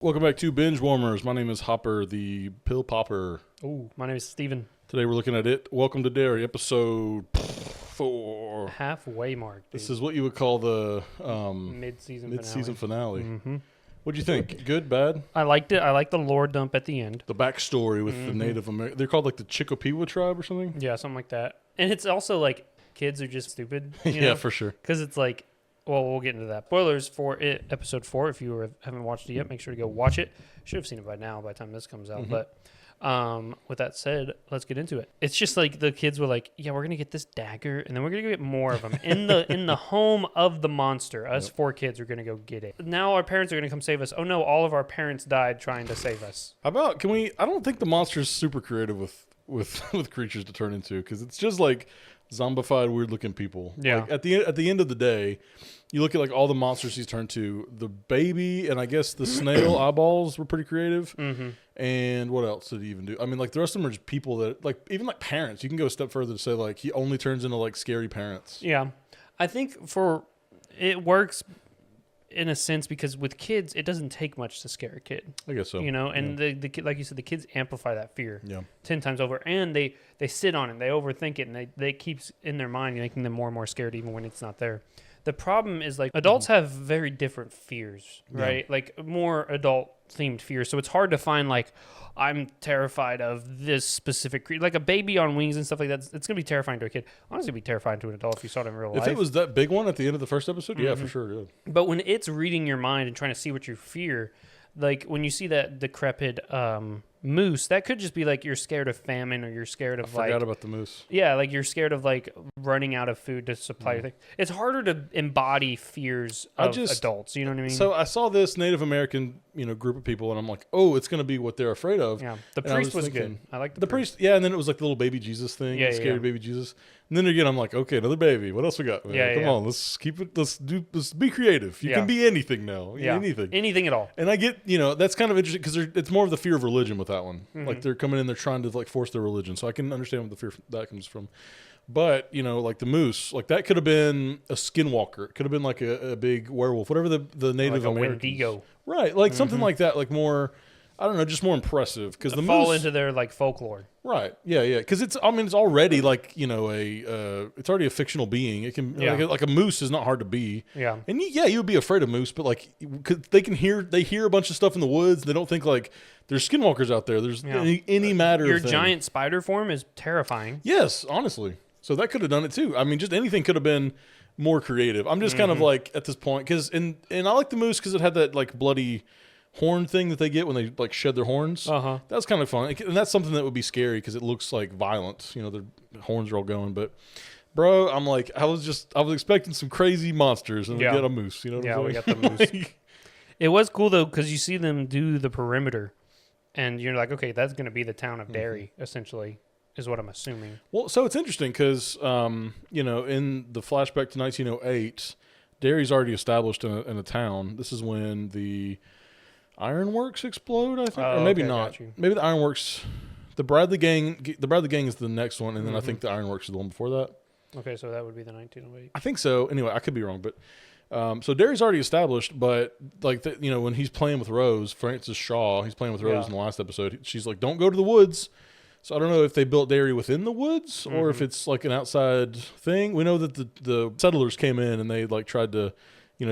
Welcome back to Binge Warmers. My name is Hopper, the pill popper. Oh, my name is Steven. Today we're looking at it. Welcome to Derry, episode 4. Halfway mark, dude. This is what you would call the mid-season finale. Mm-hmm. What'd you think? Good, bad? I liked it. I liked the lore dump at the end. The backstory with the Native American. They're called like the Chicopee tribe or something? Yeah, something like that. And it's also like kids are just stupid. Yeah, for sure. Because it's like, well, we'll get into that. Spoilers for it, episode 4. If you haven't watched it yet, make sure to go watch it. Should have seen it by now, by the time this comes out. But with that said, let's get into it. It's just like the kids were like, yeah, we're going to get this dagger, and then we're going to get more of them. In the home of the monster, us 4 kids are going to go get it. Now our parents are going to come save us. Oh, no, all of our parents died trying to save us. How about, I don't think the monster's super creative with creatures to turn into, because it's just like zombified, weird-looking people. Yeah. Like, at the end of the day, you look at like all the monsters he's turned to. The baby and I guess the snail eyeballs were pretty creative. Mm-hmm. And what else did he even do? I mean, like the rest of them are just people that like even like parents. You can go a step further to say like he only turns into like scary parents. Yeah, I think it works in a sense because with kids it doesn't take much to scare a kid. I guess so. You know, and the kid, like you said, the kids amplify that fear 10 times over, and they sit on it, they overthink it, and they keeps in their mind making them more and more scared even when it's not there. The problem is like adults have very different fears, right? Yeah. Like more adult themed fears. So it's hard to find like I'm terrified of this specific creature. Like a baby on wings and stuff like that. It's going to be terrifying to a kid. Honestly, it'd be terrifying to an adult if you saw it in real life. If it was that big one at the end of the first episode, yeah, for sure. Yeah. But when it's reading your mind and trying to see what you fear, like when you see that decrepit moose, that could just be like you're scared of famine or you're scared of I forgot about the moose. Yeah, like you're scared of like running out of food to supply your thing. It's harder to embody fears of adults, you know what I mean? So I saw this Native American, group of people and I'm like, oh, it's going to be what they're afraid of. Yeah, the priest was good. I like the priest. Yeah, and then it was like the little baby Jesus thing, scary baby Jesus. And then again, I'm like, okay, another baby. What else we got? Man? Come on, let's keep it. Let's be creative. You can be anything now. Yeah, anything at all. And I get, that's kind of interesting because it's more of the fear of religion with that one. Like they're coming in, they're trying to like force their religion. So I can understand where the fear that comes from. But like the moose, like that could have been a skinwalker. It could have been like a big werewolf, whatever the Native like Americans. Wendigo. Right, like something like that, like more. I don't know, just more impressive because the fall moose, into their like folklore. Right. Yeah. Because it's already like it's already a fictional being. It can like a moose is not hard to be. Yeah. And you would be afraid of moose, but like they hear a bunch of stuff in the woods. They don't think like there's skinwalkers out there. There's any matter. Your of thing. Giant spider form is terrifying. Yes, honestly. So that could have done it too. I mean, just anything could have been more creative. I'm just kind of like at this point because and I like the moose because it had that like bloody horn thing that they get when they like shed their horns. That's kind of fun, and that's something that would be scary because it looks like violent. Their horns are all going. But bro, I'm like, I was expecting some crazy monsters, and we get a moose. You know what I'm saying? We got the moose. It was cool though because you see them do the perimeter, and you're like, okay, that's going to be the town of Derry, essentially. Is what I'm assuming. Well, so it's interesting because, in the flashback to 1908, Derry's already established in a town. This is when the ironworks explode, I think, or maybe not. Maybe the ironworks, the Bradley Gang is the next one, and then I think the ironworks is the one before that. Okay, so that would be the 1908. I think so. Anyway, I could be wrong, but so Derry's already established, but like when he's playing with Rose, Francis Shaw, he's playing with Rose in the last episode. She's like, "Don't go to the woods." So I don't know if they built Derry within the woods or if it's like an outside thing. We know that the settlers came in and they like tried to,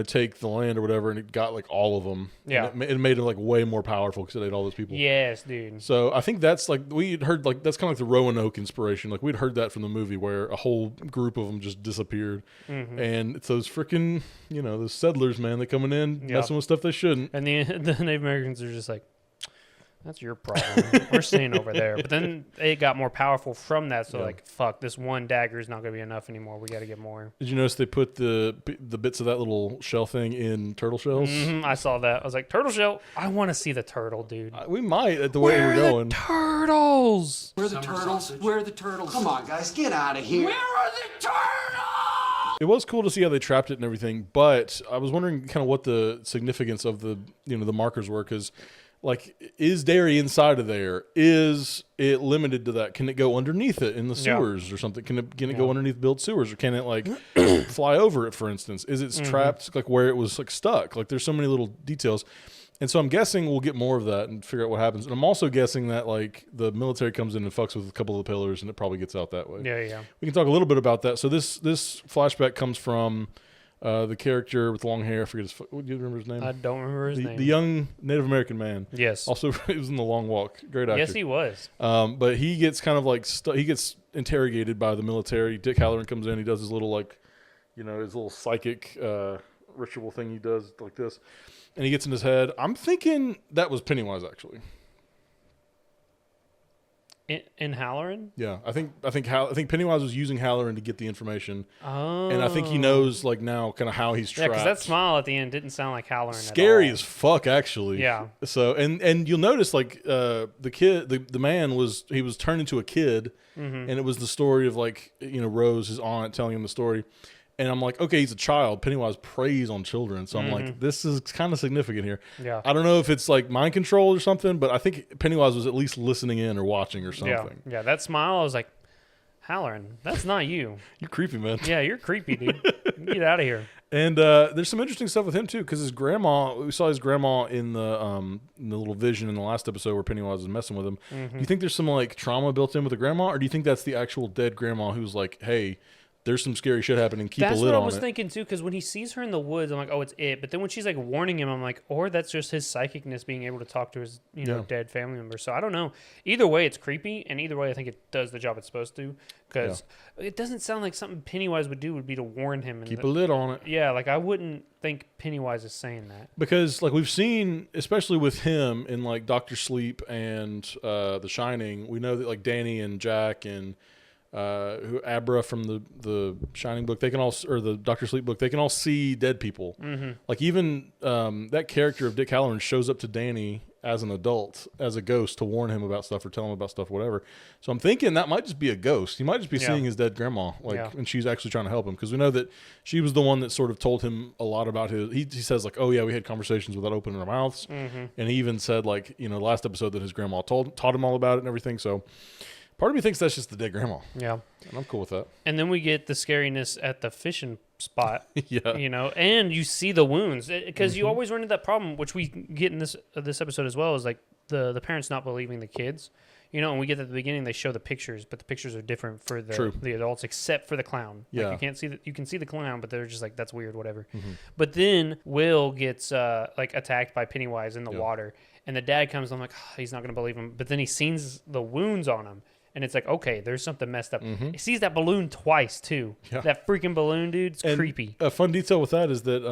take the land or whatever, and it got like all of them. Yeah, it made it like way more powerful because it ate all those people. Yes, dude. So I think that's like we'd heard like that's kind of like the Roanoke inspiration. Like we'd heard that from the movie where a whole group of them just disappeared, and it's those freaking those settlers, man, they coming in messing with stuff they shouldn't. And the Native Americans are just like, that's your problem. We're staying over there. But then it got more powerful from that. So like, fuck, this one dagger is not going to be enough anymore. We got to get more. Did you notice they put the bits of that little shell thing in turtle shells? I saw that. I was like, turtle shell? I want to see the turtle, dude. We might at the way we're going. Turtles? Where are the turtles? Where are the turtles? Come on, guys, get out of here. Where are the turtles? It was cool to see how they trapped it and everything, but I was wondering kind of what the significance of the the markers were because. Like, is Derry inside of there? Is it limited to that? Can it go underneath it in the sewers or something? Can it go underneath built sewers, or can it like fly over it? For instance, is it trapped like where it was like stuck? Like, there's so many little details. And so I'm guessing we'll get more of that and figure out what happens. And I'm also guessing that like the military comes in and fucks with a couple of the pillars, and it probably gets out that way. Yeah. We can talk a little bit about that. So this flashback comes from the character with long hair. I forget do you remember his name? I don't remember his name. The young Native American man. Yes. Also, he was in The Long Walk. Great actor. Yes, he was. But he gets kind of like he gets interrogated by the military. Dick Halloran comes in. He does his little like, his little psychic ritual thing he does like this, and he gets in his head. I'm thinking that was Pennywise actually. In Halloran? Yeah, I think Pennywise was using Halloran to get the information. Oh. And I think he knows like now kind of how he's trapped. Yeah, because that smile at the end didn't sound like Halloran Scary at all. as fuck, actually. Yeah. So and you'll notice like the kid, the man was turned into a kid, and it was the story of like Rose, his aunt, telling him the story. And I'm like, okay, he's a child. Pennywise preys on children. So I'm like, this is kind of significant here. Yeah. I don't know if it's like mind control or something, but I think Pennywise was at least listening in or watching or something. Yeah. That smile, I was like, Halloran, that's not you. You're creepy, man. Yeah, you're creepy, dude. Get out of here. And there's some interesting stuff with him too, because we saw his grandma in the little vision in the last episode where Pennywise was messing with him. Do you think there's some like trauma built in with the grandma, or do you think that's the actual dead grandma who's like, hey, there's some scary shit happening, keep a lid on it? That's what I was thinking too, because when he sees her in the woods, I'm like, oh, it's it. But then when she's like warning him, I'm like, or that's just his psychicness being able to talk to his dead family member. So I don't know. Either way, it's creepy, and either way, I think it does the job it's supposed to. Because it doesn't sound like something Pennywise would do would be to warn him. Keep a lid on it. Yeah, like I wouldn't think Pennywise is saying that. Because like we've seen, especially with him in like Dr. Sleep and The Shining, we know that like Danny and Jack and Abra from the Shining book, they can all, or the Dr. Sleep book, they can all see dead people. Like even that character of Dick Halloran shows up to Danny as an adult, as a ghost, to warn him about stuff or tell him about stuff, whatever. So I'm thinking that might just be a ghost. He might just be seeing his dead grandma, and she's actually trying to help him, because we know that she was the one that sort of told him a lot about his. He says like, oh yeah, we had conversations without opening our mouths, and he even said like, last episode that his grandma taught him all about it and everything. So part of me thinks that's just the dead grandma. Yeah. And I'm cool with that. And then we get the scariness at the fishing spot. Yeah. And you see the wounds. Because you always run into that problem, which we get in this episode as well, is like the parents not believing the kids. And we get at the beginning, they show the pictures, but the pictures are different for the adults, except for the clown. Yeah. Like you can see the clown, but they're just like, that's weird, whatever. But then Will gets like attacked by Pennywise in the water. And the dad comes, I'm like, oh, he's not going to believe him. But then he sees the wounds on him. And it's like, okay, there's something messed up. He sees that balloon twice, too. Yeah. That freaking balloon, dude, it's creepy. A fun detail with that is that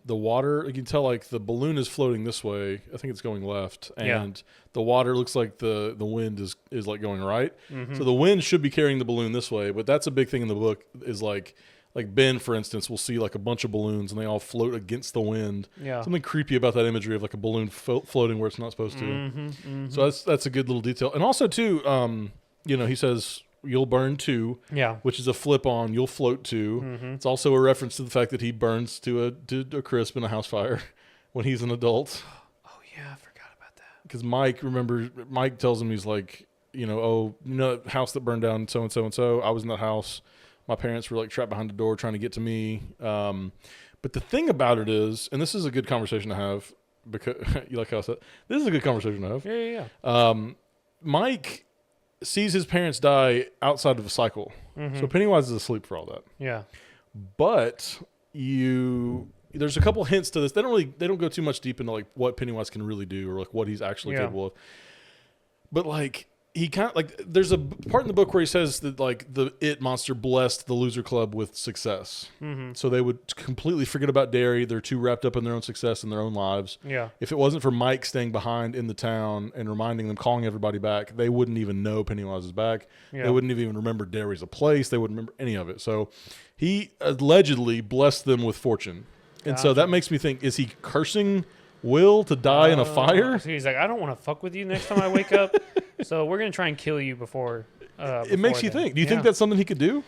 the water, you can tell, like, the balloon is floating this way. I think it's going left. And the water looks like the wind is like, going right. So the wind should be carrying the balloon this way. But that's a big thing in the book, is, like Ben, for instance, will see, like, a bunch of balloons, and they all float against the wind. Yeah. Something creepy about that imagery of, like, a balloon floating where it's not supposed to. So that's a good little detail. And also, too... he says, you'll burn too, which is a flip on, you'll float too. It's also a reference to the fact that he burns to a crisp in a house fire when he's an adult. Oh, yeah, I forgot about that. Because Mike tells him, he's like, that house that burned down so-and-so and so, I was in that house. My parents were like trapped behind the door trying to get to me. But the thing about it is, and this is a good conversation to have, because you like how I said, this is a good conversation to have. Yeah. Mike sees his parents die outside of a cycle. So Pennywise is asleep for all that. Yeah. But there's a couple hints to this. They don't go too much deep into like what Pennywise can really do, or like what he's actually capable of. But like he kind of like, there's a part in the book where he says that like the It monster blessed the Loser Club with success. So they would completely forget about Derry. They're too wrapped up in their own success and their own lives. Yeah. If it wasn't for Mike staying behind in the town and reminding them, calling everybody back, they wouldn't even know Pennywise is back. Yeah. They wouldn't even remember Derry's a place. They wouldn't remember any of it. So he allegedly blessed them with fortune. And so that makes me think, is he cursing Will to die in a fire? So he's like, I don't want to fuck with you next time I wake up. So we're going to try and kill you before. It makes you think. Do you think that's something he could do?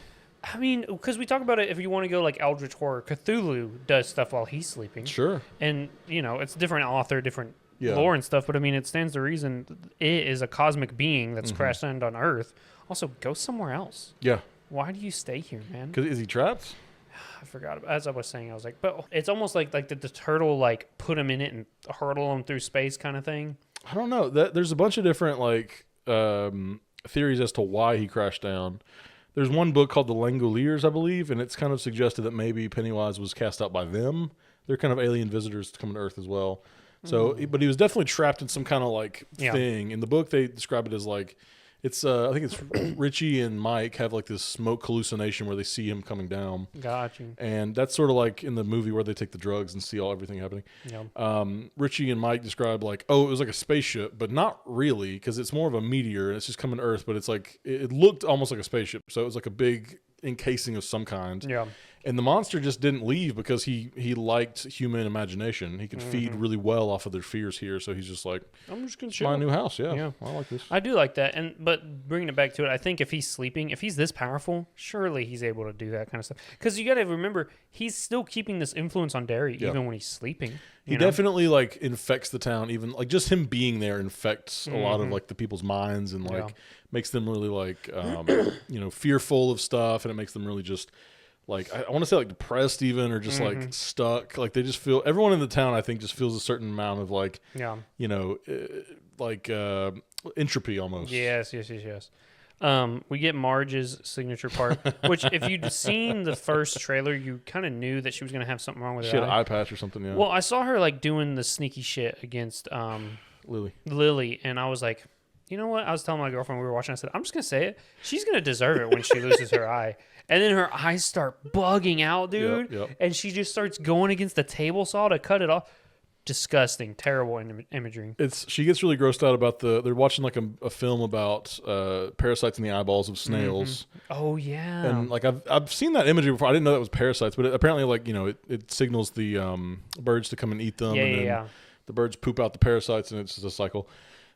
I mean, because we talk about it, if you want to go like Eldritch Horror, Cthulhu does stuff while he's sleeping. Sure. And, it's different author, different lore and stuff. But, I mean, it stands to reason it is a cosmic being that's crashed land on Earth. Also, go somewhere else. Yeah. Why do you stay here, man? Because is he trapped? I forgot. As I was saying, I was like, but it's almost like the turtle like put him in it and hurtle him through space kind of thing. I don't know. There's a bunch of different like theories as to why he crashed down. There's one book called The Langoliers, I believe, and it's kind of suggested that maybe Pennywise was cast out by them. They're kind of alien visitors coming to Earth as well. So, but he was definitely trapped in some kind of like thing. In the book, they describe it as like, it's I think it's Richie and Mike have like this smoke hallucination where they see him coming down. Got you. And that's sort of like in the movie where they take the drugs and see everything happening. Yeah. Richie and Mike describe like, oh, it was like a spaceship, but not really, because it's more of a meteor and it's just coming to Earth, but it's like, it looked almost like a spaceship. So it was like a big encasing of some kind. Yeah. And the monster just didn't leave because he liked human imagination. He could feed really well off of their fears here. So he's just like, I'm just going to my new house. Yeah, I like this. I do like that. But bringing it back to it, I think if he's sleeping, if he's this powerful, surely he's able to do that kind of stuff. Because you got to remember, he's still keeping this influence on Derry even when he's sleeping. He definitely like infects the town. Even like just him being there infects a lot of like the people's minds and like makes them really like fearful of stuff, and it makes them really just like I want to say like depressed even, or just like stuck. Like they just feel, everyone in the town I think just feels a certain amount of like entropy almost. Yes. We get Marge's signature part, which if you'd seen the first trailer, you kind of knew that she was going to have something wrong with her She had eye. an eye patch or something, yeah. Well, I saw her like doing the sneaky shit against Lily, and I was like, you know what? I was telling my girlfriend we were watching, I said, I'm just going to say it. She's going to deserve it when she loses her eye. And then her eyes start bugging out, dude. Yep. And she just starts going against the table saw to cut it off. Disgusting, terrible imagery. She gets really grossed out about they're watching like a film about parasites in the eyeballs of snails. Oh yeah. And like I've seen that imagery before. I didn't know that was parasites, but apparently like it signals the birds to come and eat them, and then the birds poop out the parasites, and it's just a cycle.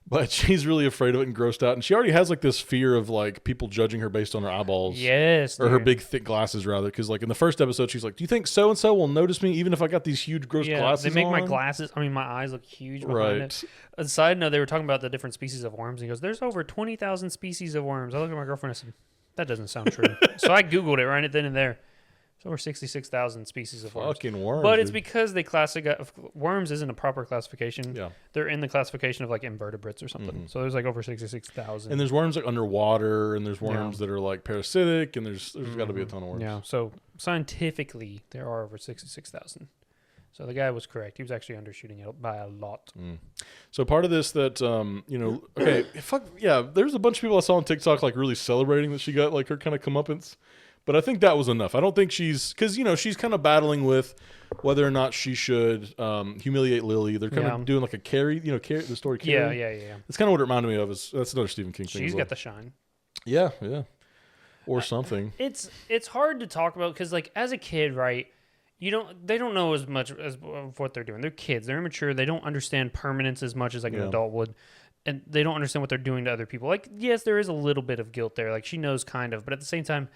But she's really afraid of it and grossed out, and she already has like this fear of like people judging her based on her eyeballs. Yes, or her big thick glasses rather, because like in the first episode she's like, "Do you think so and so will notice me even if I got these huge gross glasses?" They make on? my eyes look huge behind it. A side note, they were talking about the different species of worms. And he goes, "There's over 20,000 species of worms." I looked at my girlfriend and I said, "That doesn't sound true." So I googled it right then and there. It's over 66,000 species of worms. Fucking worms. But it's because they classify worms isn't a proper classification. Yeah. They're in the classification of like invertebrates or something. So there's like over 66,000. And there's worms like underwater, and there's worms that are like parasitic, and there's got to be a ton of worms. Yeah. So scientifically, there are over 66,000. So the guy was correct. He was actually undershooting it by a lot. So part of this that, okay, fuck, yeah, there's a bunch of people I saw on TikTok like really celebrating that she got like her kind of comeuppance. But I think that was enough. I don't think because, she's kind of battling with whether or not she should humiliate Lily. They're kind of doing like a Carrie, the story Carrie. Yeah. That's kind of what it reminded me of. That's another Stephen King thing. She's got the shine. Yeah. Or something. It's hard to talk about because like as a kid, right, they don't know as much as what they're doing. They're kids. They're immature. They don't understand permanence as much as like an adult would. And they don't understand what they're doing to other people. Like, yes, there is a little bit of guilt there. Like she knows kind of, but at the same time,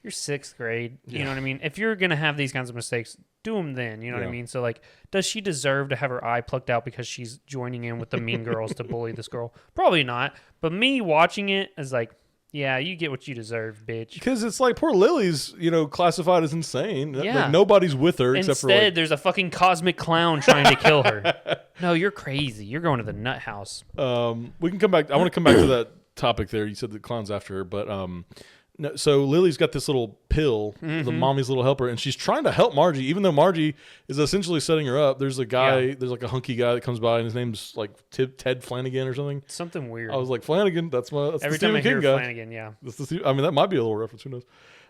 you're 6th grade. You know what I mean? If you're going to have these kinds of mistakes, do them then. You know what I mean? So, like, does she deserve to have her eye plucked out because she's joining in with the mean girls to bully this girl? Probably not. But me watching it is like, yeah, you get what you deserve, bitch. Because it's like poor Lily's, classified as insane. Yeah. Like, nobody's with her except for Instead, there's a fucking cosmic clown trying to kill her. No, you're crazy. You're going to the nut house. We can come back. I want to come back to that topic there. You said the clown's after her, but no, so Lily's got this little pill, the mommy's little helper, and she's trying to help Margie, even though Margie is essentially setting her up. There's a guy, there's like a hunky guy that comes by, and his name's like Ted Flanagan or something. Something weird. I was like, Flanagan, that's every the time I Stephen hear King guy. Flanagan, yeah. That might be a little reference. Who knows?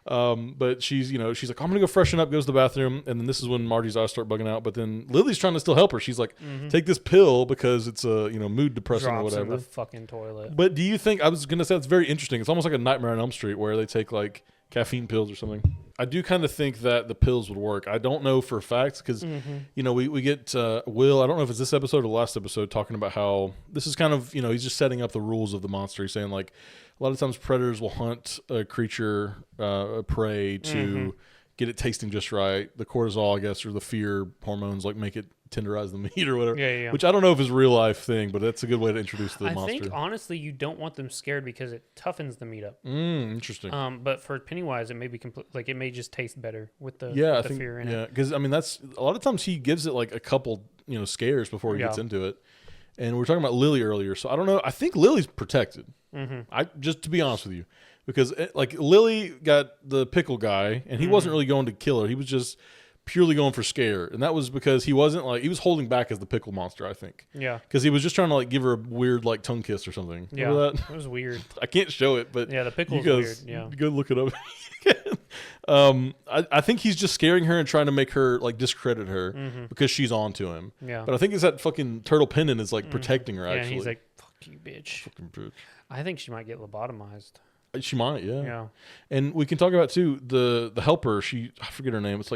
But she's like, I'm gonna go freshen up. Goes to the bathroom, and then this is when Margie's eyes start bugging out. But then Lily's trying to still help her. She's like, take this pill because it's a mood depressing or whatever. In the fucking toilet. But do you think, I was gonna say, it's very interesting. It's almost like a Nightmare on Elm Street where they take like caffeine pills or something. I do kind of think that the pills would work. I don't know for a fact because we get Will, I don't know if it's this episode or the last episode, talking about how this is kind of he's just setting up the rules of the monster. He's saying like a lot of times predators will hunt a creature, a prey, to get it tasting just right. The cortisol, I guess, or the fear hormones like make it tenderize the meat or whatever. Yeah. Which I don't know if is a real life thing, but that's a good way to introduce the monster. I think honestly, you don't want them scared because it toughens the meat up. Interesting. But for Pennywise, it may be like it may just taste better with the fear in it. Yeah, because I mean that's a lot of times he gives it like a couple scares before he gets into it. And we were talking about Lily earlier, so I don't know. I think Lily's protected. I just to be honest with you, because Lily got the pickle guy, and he wasn't really going to kill her. He was just purely going for scare, and that was because he wasn't he was holding back as the pickle monster, I think. Yeah. Because he was just trying to give her a weird tongue kiss or something. Yeah. Remember that? It was weird. I can't show it, but yeah, the pickle was weird. Yeah. Go look it up. I think he's just scaring her and trying to make her discredit her because she's on to him. Yeah. But I think it's that fucking turtle pendant is protecting her. Yeah, Actually, and he's like, "Fuck you, bitch." Fucking bitch. I think she might get lobotomized. She might, yeah. Yeah. And we can talk about too the helper. I forget her name. It's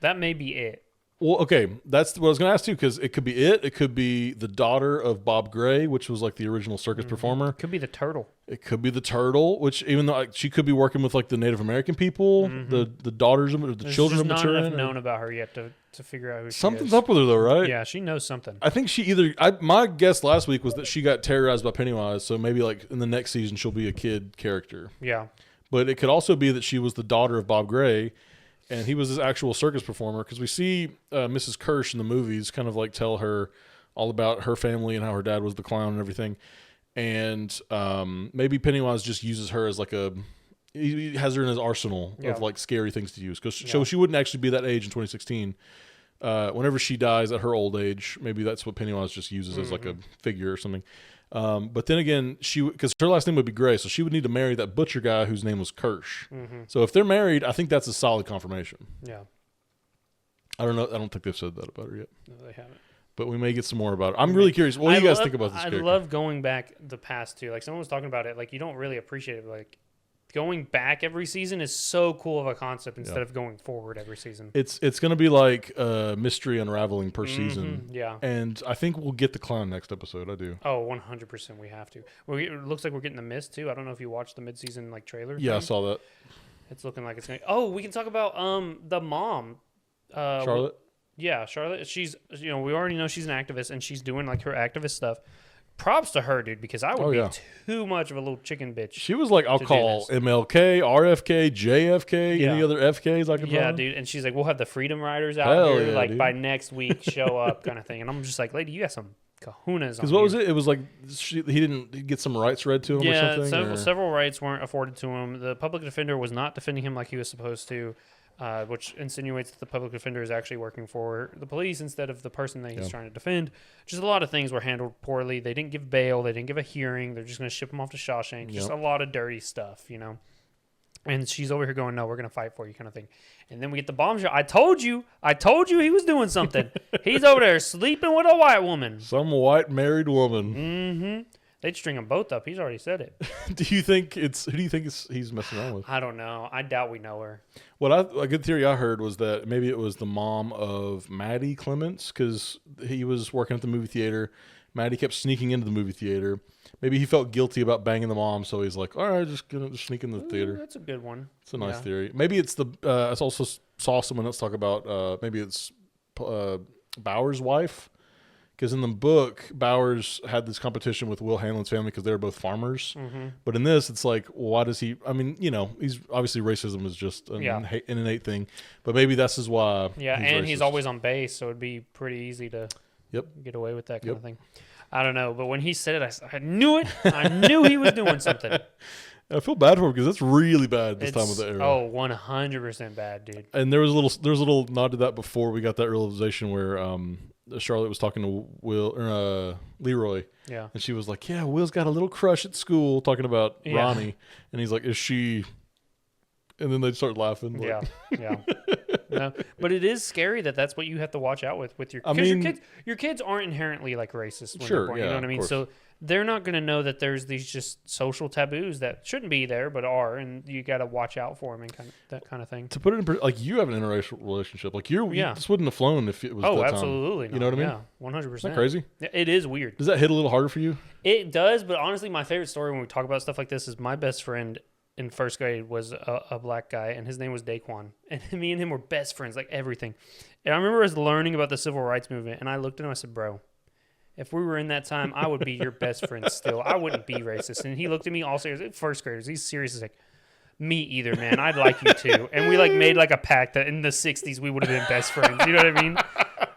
that may be it. Well, okay, that's what I was going to ask too, because it could be it. It could be the daughter of Bob Gray, which was the original circus performer. Could be the turtle. It could be the turtle, which even though she could be working with the Native American people, the daughters of the children of There's Maturin. not enough known about her yet to figure out who Something's she is. up with her though, right? Yeah, she knows something. I think she my guess last week was that she got terrorized by Pennywise, so maybe in the next season she'll be a kid character. Yeah. But it could also be that she was the daughter of Bob Gray, and he was this actual circus performer, because we see Mrs. Kirsch in the movies kind of tell her all about her family and how her dad was the clown and everything. And maybe Pennywise just uses her as he has her in his arsenal of scary things to use. So she wouldn't actually be that age in 2016. Whenever she dies at her old age, maybe that's what Pennywise just uses as a figure or something. But then again, because her last name would be Gray, so she would need to marry that butcher guy whose name was Kirsch. So if they're married, I think that's a solid confirmation. Yeah. I don't know. I don't think they've said that about her yet. No, they haven't. But we may get some more about it. I'm really curious. What do you guys think about this character? I love going back the past too. Someone was talking about it. You don't really appreciate it. Going back every season is so cool of a concept instead of going forward every season. It's going to be like a mystery unraveling per season. Yeah. And I think we'll get the clown next episode. I do. Oh, 100% we have to. It looks like we're getting the mist too. I don't know if you watched the mid-season trailer. Yeah, I saw that. It's looking like it's going to... Oh, we can talk about the mom. Charlotte? Yeah, Charlotte. She's, we already know she's an activist and she's doing her activist stuff. Props to her, dude, because I would be too much of a little chicken bitch. She was I'll call MLK, RFK, JFK, any other FKs I could call. Yeah, dude. And she's we'll have the Freedom Riders out here, by next week, show up kind of thing. And I'm just lady, you got some kahunas on. Because what was it? It was he didn't get some rights read to him or something? Several rights weren't afforded to him. The public defender was not defending him like he was supposed to. Which insinuates that the public defender is actually working for the police instead of the person that he's trying to defend. Just a lot of things were handled poorly. They didn't give bail. They didn't give a hearing. They're just going to ship him off to Shawshank. Just a lot of dirty stuff, And she's over here going, no, we're going to fight for you kind of thing. And then we get the bombshell. I told you he was doing something. He's over there sleeping with a white woman. Some white married woman. Mm-hmm. They'd string them both up. He's already said it. Who do you think he's messing around with? I don't know. I doubt we know her. A good theory I heard was that maybe it was the mom of Maddie Clements, because he was working at the movie theater. Maddie kept sneaking into the movie theater. Maybe he felt guilty about banging the mom, so he's like, all right, just gonna sneak in the theater. That's a good one. It's a nice theory. Maybe it's I also saw someone else talk about maybe it's Bauer's wife. Because in the book, Bowers had this competition with Will Hanlon's family because they were both farmers. Mm-hmm. But in this, it's why does he... I mean, he's obviously racism is just an innate thing. But maybe this is why he's always on base, so it'd be pretty easy to get away with that kind of thing. I don't know, but when he said it, I knew it. I knew he was doing something. I feel bad for him because it's really bad this time of the era. Oh, 100% bad, dude. And there was a little nod to that before we got that realization where... Charlotte was talking to Leroy, and she was like, "Yeah, Will's got a little crush at school," talking about Ronnie, and he's like, "Is she?" And then they start laughing. Yeah. No, but it is scary that's what you have to watch out with your kids. Your kids aren't inherently racist when they're born. You know what I mean? So they're not going to know that there's these just social taboos that shouldn't be there but are, and you got to watch out for them and that kind of thing. To put it in, you have an interracial relationship. This wouldn't have flown if it was. Oh, that absolutely. Time. You know what I mean? Yeah, 100%. Isn't that crazy? It is weird. Does that hit a little harder for you? It does, but honestly, my favorite story when we talk about stuff like this is my best friend in first grade was a black guy, and his name was Daquan. And me and him were best friends, like everything. And I remember us learning about the civil rights movement, and I looked at him and I said, bro, if we were in that time, I would be your best friend still. I wouldn't be racist. And he looked at me all serious. First graders, he's serious. He's like, me either, man. I'd like you too. And we like made like a pact that in the 60s we would have been best friends. You know what I mean?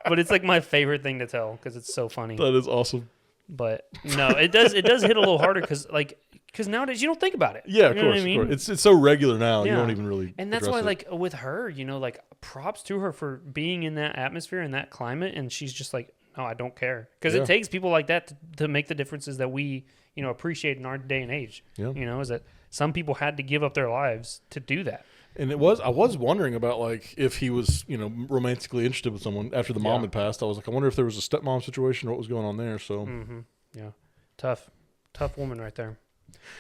But it's like my favorite thing to tell because it's so funny. That is awesome. But no, it does hit a little harder because nowadays you don't think about it. Yeah, of you know course, what I mean? of course. It's so regular now. Yeah. You don't even really. And that's why, it. like with her, you know, like props to her for being in that atmosphere and that climate, and she's just like, no, I don't care, because it takes people like that to make the differences that we, you know, appreciate in our day and age. Yeah. You know, is that some people had to give up their lives to do that. And I was wondering about like if he was, you know, romantically interested with someone after the mom had passed. I was like, I wonder if there was a stepmom situation or what was going on there. So yeah, tough woman right there.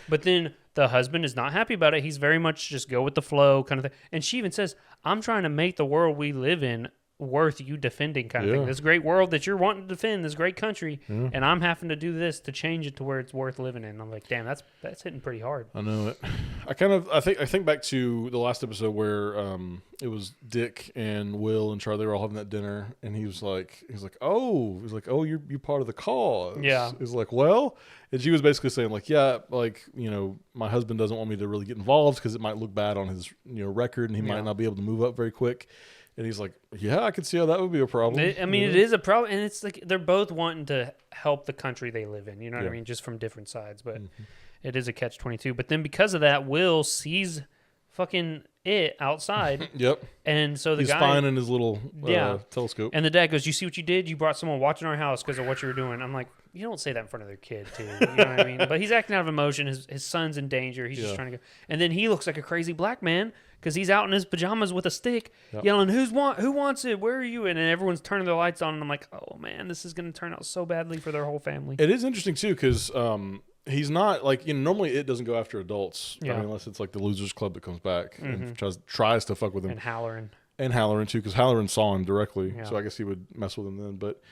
But then the husband is not happy about it. He's very much just go with the flow kind of thing. And she even says, I'm trying to make the world we live in worth you defending kind of thing. This great world that you're wanting to defend, this great country, and I'm having to do this to change it to where it's worth living in. I'm like, damn, that's hitting pretty hard. I know it. I think back to the last episode where it was Dick and Will and Charlie were all having that dinner, and he was like, oh, you're part of the cause. Yeah. He's like, well, and she was basically saying like, yeah, like, you know, my husband doesn't want me to really get involved because it might look bad on his, you know, record, and he might not be able to move up very quick. And he's like, yeah, I could see how that would be a problem. It is a problem. And it's like they're both wanting to help the country they live in. You know what I mean? Just from different sides. But it is a catch-22. But then because of that, Will sees fucking it outside. Yep. And so he's guy... fine in his little telescope. And the dad goes, you see what you did? You brought someone watching our house because of what you were doing. I'm like, you don't say that in front of their kid, too. You know what I mean? But he's acting out of emotion. His son's in danger. He's just trying to go. And then he looks like a crazy black man because he's out in his pajamas with a stick yelling, who wants it? Where are you? And then everyone's turning their lights on. And I'm like, oh, man, this is going to turn out so badly for their whole family. It is interesting, too, because he's not, like, you know, normally it doesn't go after adults. I mean, unless it's like the Losers Club that comes back and tries to fuck with him. And Halloran. And Halloran, too, because Halloran saw him directly. So I guess he would mess with him then. But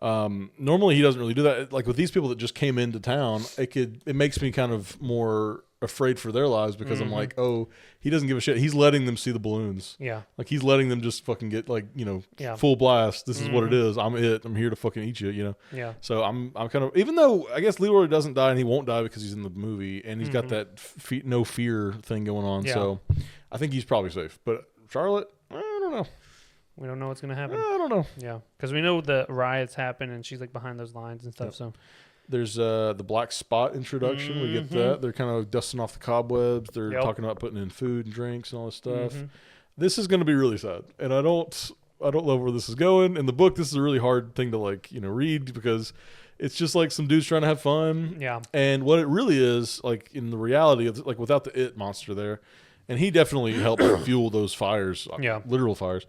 normally he doesn't really do that. Like with these people that just came into town, it makes me kind of more afraid for their lives because I'm like, oh, he doesn't give a shit. He's letting them see the balloons. Yeah. Like he's letting them just fucking get like, you know, full blast. This is what it is. I'm here to fucking eat you, you know? Yeah. So I'm kind of, even though I guess Leroy doesn't die and he won't die because he's in the movie and he's got that no fear thing going on. Yeah. So I think he's probably safe. But Charlotte, I don't know. We don't know what's going to happen. I don't know. Yeah. Because we know the riots happen and she's like behind those lines and stuff. So there's the black spot introduction. We get that. They're kind of dusting off the cobwebs. They're talking about putting in food and drinks and all this stuff. This is going to be really sad. And I don't love where this is going. In the book, this is a really hard thing to like, you know, read because it's just like some dudes trying to have fun. Yeah. And what it really is, like in the reality of like without the it monster there, and he definitely helped fuel those fires, literal fires.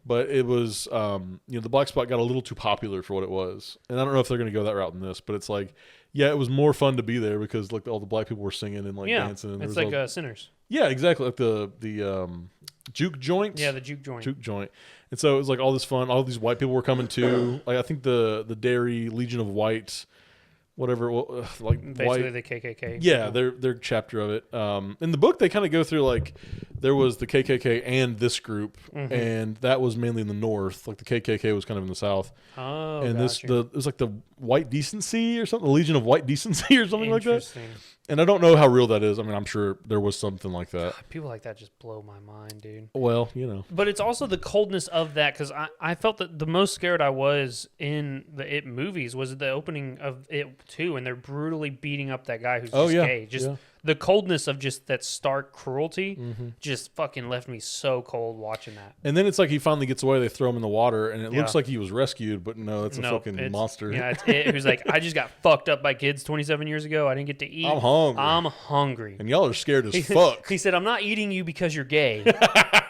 But it was, you know, the black spot got a little too popular for what it was. And I don't know if they're going to go that route in this, but it's like, yeah, it was more fun to be there because like all the black people were singing and like dancing. And it's like Sinners. Yeah, exactly. Like the juke joint. Yeah, the juke joint. Juke joint. And so it was like all this fun. All these white people were coming too. Like I think the Derry Legion of White, whatever, like basically white, the KKK. Yeah, their chapter of it. In the book, they kind of go through like there was the KKK and this group, and that was mainly in the north. Like the KKK was kind of in the south. Oh, and it was like the White Decency or something, the Legion of White Decency or something like that. And I don't know how real that is. I mean, I'm sure there was something like that. People like that just blow my mind, dude. Well, you know. But it's also the coldness of that because I felt that the most scared I was in the It movies was the opening of It 2, and they're brutally beating up that guy who's just gay. Just the coldness of just that stark cruelty just fucking left me so cold watching that. And then it's like he finally gets away. They throw him in the water, and it looks like he was rescued, but no, it's a fucking monster. Yeah, it's It who's like, I just got fucked up by kids 27 years ago. I didn't get to eat. I'm hungry. And y'all are scared as fuck. He said, I'm not eating you because you're gay.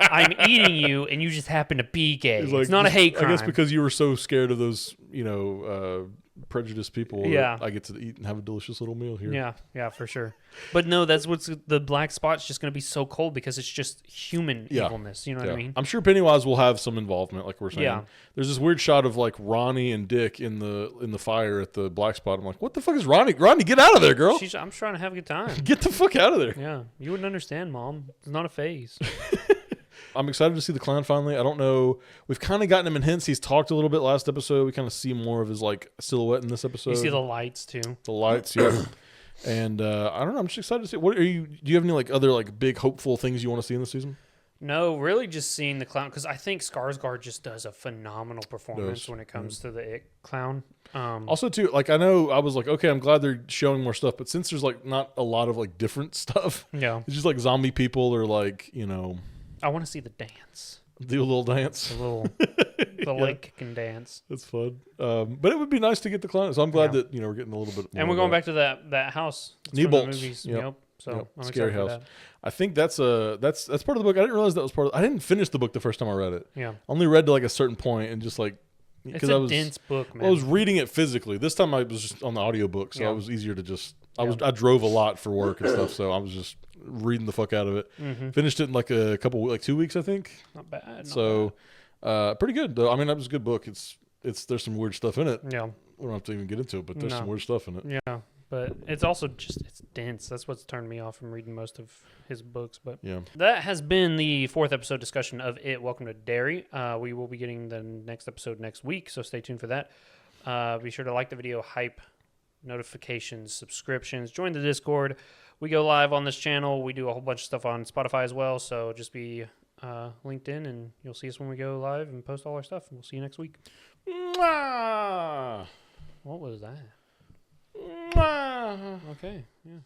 I'm eating you, and you just happen to be gay. Like, it's not a hate crime. I guess because you were so scared of those, you know, prejudiced people. Yeah. I get to eat and have a delicious little meal here. Yeah, for sure. But no, that's what's the black spot's just going to be so cold because it's just human evilness. You know what I mean? I'm sure Pennywise will have some involvement, like we're saying. Yeah. There's this weird shot of like Ronnie and Dick in the fire at the black spot. I'm like, what the fuck is Ronnie? Ronnie, get out of there, girl. I'm trying to have a good time. Get the fuck out of there. Yeah, you wouldn't understand, Mom. It's not a phase. I'm excited to see the clown finally. I don't know. We've kind of gotten him in hints. He's talked a little bit last episode. We kind of see more of his like silhouette in this episode. You see the lights too. The lights, yeah. And I don't know. I'm just excited to see. What are you? Do you have any like other like big hopeful things you want to see in this season? No, really, just seeing the clown because I think Skarsgård just does a phenomenal performance when it comes to the It clown. Also, too, like I know I was like, okay, I'm glad they're showing more stuff, but since there's like not a lot of like different stuff, it's just like zombie people or like I want to see the dance. Do a little dance. The leg kicking dance. That's fun. But it would be nice to get the clown. So I'm glad that we're getting a little bit more. And we're going back to that house. Newbolt's. Yep. So I'm Scary excited house. for that. I think that's part of the book. I didn't realize that was part of I didn't finish the book the first time I read it. Yeah. I only read to like a certain point and just like it's a dense book, man. I was reading it physically. This time I was just on the audiobook, so it was easier to just I drove a lot for work and stuff, so I was just reading the fuck out of it. Mm-hmm. Finished it in like 2 weeks, I think. Not bad. So pretty good though. I mean, that was a good book. There's some weird stuff in it. Yeah. We don't have to even get into it, but there's some weird stuff in it. Yeah. But it's also it's dense. That's what's turned me off from reading most of his books. But that has been the 4th episode discussion of It. Welcome to Derry. We will be getting the next episode next week, so stay tuned for that. Be sure to like the video, hype, notifications, subscriptions, join the Discord. We go live on this channel. We do a whole bunch of stuff on Spotify as well, so just be linked in, and you'll see us when we go live and post all our stuff. We'll see you next week. Mwah! What was that? Mwah! Okay, yeah.